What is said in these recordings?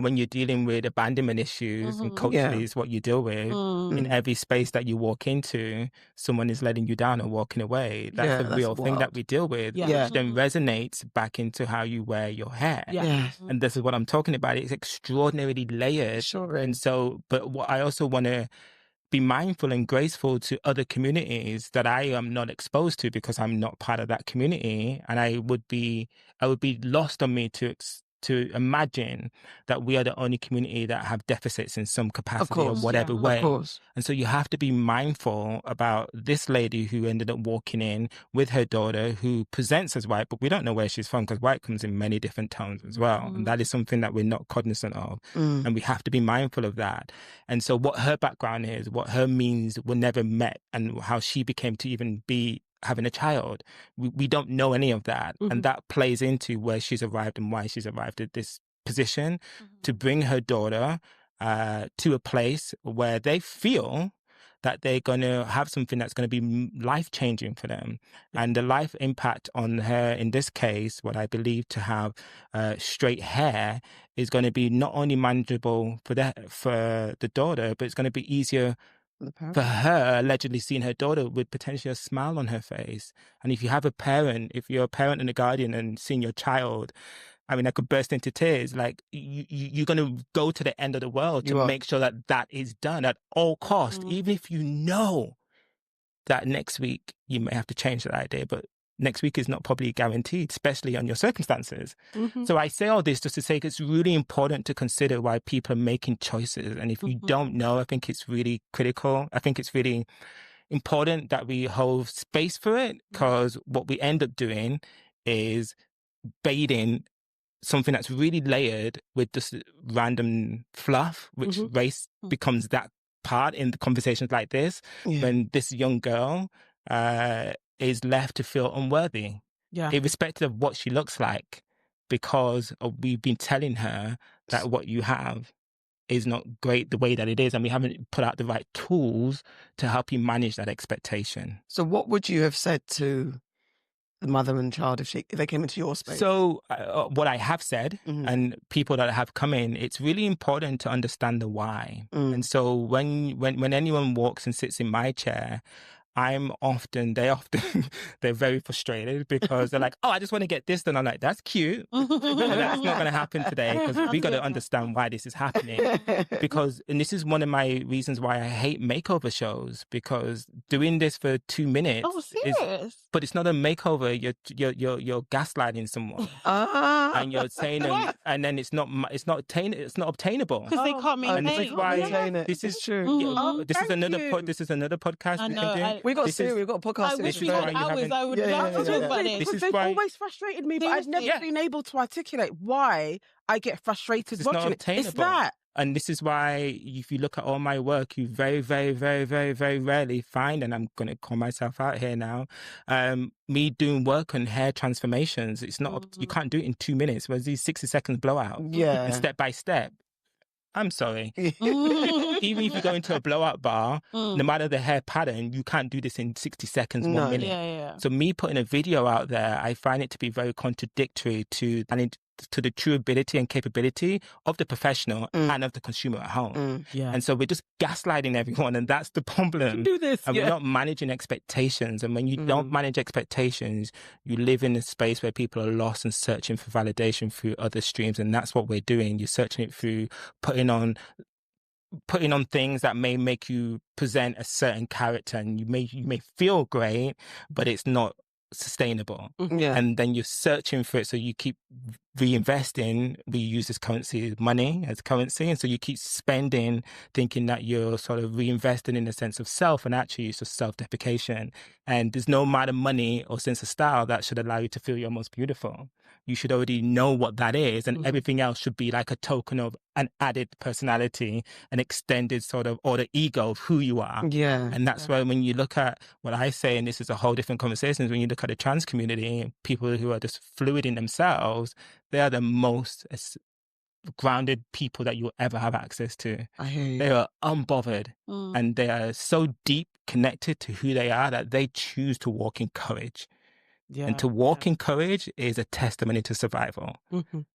when you're dealing with abandonment issues and culturally is what you deal with, in every space that you walk into, someone is letting you down or walking away. That's a real thing that we deal with, which then resonates back into how you wear your hair. And this is what I'm talking about. It's extraordinarily layered. And so, but what I also want to be mindful and graceful to other communities that I am not exposed to because I'm not part of that community. And I would be lost on me to imagine that we are the only community that have deficits in some capacity or whatever way. Of course. And so you have to be mindful about this lady who ended up walking in with her daughter who presents as white, but we don't know where she's from because white comes in many different tones as well. And that is something that we're not cognizant of. And we have to be mindful of that. And so what her background is, what her means were never met, and how she became to even be having a child. We don't know any of that. And that plays into where she's arrived and why she's arrived at this position to bring her daughter to a place where they feel that they're going to have something that's going to be life-changing for them. And the life impact on her, in this case, what I believe to have straight hair, is going to be not only manageable for the daughter, but it's going to be easier for her, allegedly seeing her daughter with potentially a smile on her face. And if you have a parent, if you're a parent and a guardian and seeing your child, I mean, I could burst into tears. Like, you're going to go to the end of the world to make sure that that is done at all costs, even if you know that next week you may have to change that idea, but next week is not probably guaranteed, especially on your circumstances. So I say all this just to say it's really important to consider why people are making choices. And if you don't know, I think it's really critical. I think it's really important that we hold space for it, because what we end up doing is baiting something that's really layered with just random fluff, which race becomes that part in the conversations like this, when this young girl is left to feel unworthy, irrespective of what she looks like, because we've been telling her that what you have is not great the way that it is, and we haven't put out the right tools to help you manage that expectation. So what would you have said to the mother and child if they came into your space? So what I have said, and people that have come in, it's really important to understand the why. And so when anyone walks and sits in my chair, they're very frustrated because they're like, oh, I just want to get this done. I'm like, that's cute. But that's not going to happen today, because we got to understand why this is happening. And this is one of my reasons why I hate makeover shows, because doing this for 2 minutes but it's not a makeover. You're gaslighting someone. And you're saying, and then it's not obtainable. Because they can't maintain. And this is why this is true. This is another podcast we can do. We've got a podcast. I wish we had hours. I would love to talk about this. Because they've always frustrated me, but I've never been able to articulate why I get frustrated watching it. It's that. And this is why, if you look at all my work, you very, very, very, very, very rarely find, and I'm going to call myself out here now, me doing work on hair transformations. It's not, you can't do it in 2 minutes. Whereas these 60 seconds blowout, and step by step. I'm sorry. Even if you go into a blowout bar, no matter the hair pattern, you can't do this in 60 seconds, 1 minute. So me putting a video out there, I find it to be very contradictory to the true ability and capability of the professional and of the consumer at home. And so we're just gaslighting everyone, and that's the problem. Do this. And we're not managing expectations. And when you don't manage expectations, you live in a space where people are lost and searching for validation through other streams. And that's what we're doing. You're searching it through putting on things that may make you present a certain character, and you may feel great, but it's not sustainable. And then you're searching for it, so you keep reinvesting. We use this currency, money, as currency, and so you keep spending, thinking that you're sort of reinvesting in a sense of self, and actually it's just self-deprecation. And there's no amount of money or sense of style that should allow you to feel you're most beautiful. You should already know what that is, and everything else should be like a token of an added personality, an extended sort of, or the ego of who you are. And that's why when you look at what I say, and this is a whole different conversation, when you look at the trans community, people who are just fluid in themselves, they are the most grounded people that you'll ever have access to. I hear you. They are unbothered, and they are so deep connected to who they are that they choose to walk in courage. And to walk in courage is a testimony to survival,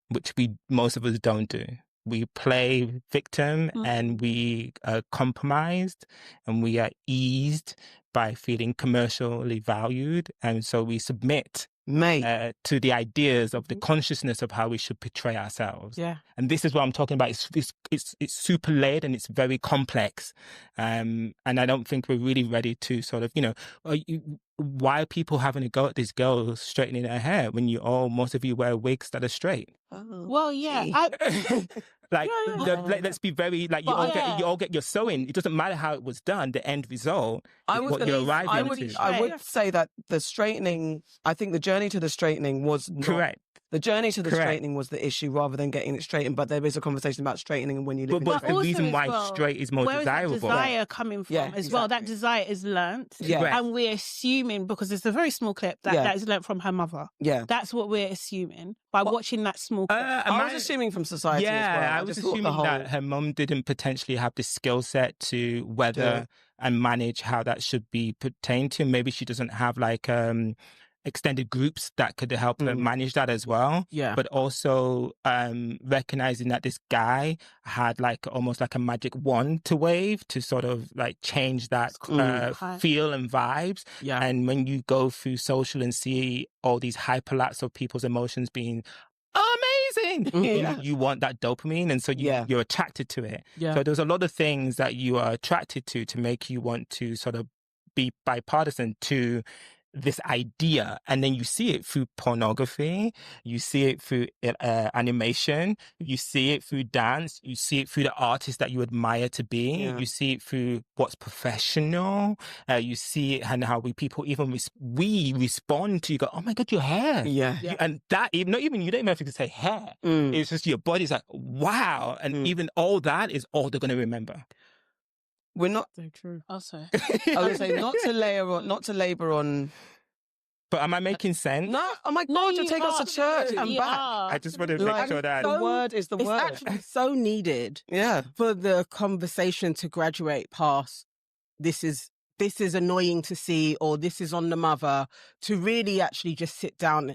which most of us don't do. we play victim and we are compromised and we are eased by feeling commercially valued. And so we submit to the ideas of the consciousness of how we should portray ourselves. Yeah. And this is what I'm talking about. It's super layered and it's very complex. And I don't think we're really ready to sort of, why are people having a go at this girl straightening her hair when most of you wear wigs that are straight? Oh, well, yeah. Let's be very, you all get your sewing. It doesn't matter how it was done. The end result is what you're arriving to. I would say that the straightening, I think the journey to the straightening was not... Correct. The journey to the straightening was the issue rather than getting it straightened. But there is a conversation about straightening when you live But the reason why straight is more desirable. Where is that desire coming from as well? That desire is learnt. Yeah. And we're assuming, because it's a very small clip, that is learnt from her mother. Yeah. That's what we're assuming by watching that small clip. I was assuming from society as well. I was assuming that her mum didn't potentially have the skill set to weather and manage how that should be pertained to. Maybe she doesn't have extended groups that could help her manage that as well. Yeah. But also recognizing that this guy had almost like a magic wand to wave to sort of change that feel and vibes. Yeah. And when you go through social and see all these hyperlapse of people's emotions being amazing, you want that dopamine, and so you're attracted to it. Yeah. So there's a lot of things that you are attracted to make you want to sort of be bipartisan to this idea. And then you see it through pornography, you see it through animation, you see it through dance, you see it through the artists that you admire to be, you see it through what's professional, you see it and how people even we respond to, you go, oh my God, your hair. And that, not even, you don't even have to say hair. It's just your body's like, wow. And even all that is all they're going to remember. We're not so true. Also, I was going to say not to labour on. But am I making sense? No, oh my God, you're taking us to church and back. I just want to make sure that the word is the word. It's actually so needed. For the conversation to graduate past this is annoying to see, or this is on the mother, to really actually just sit down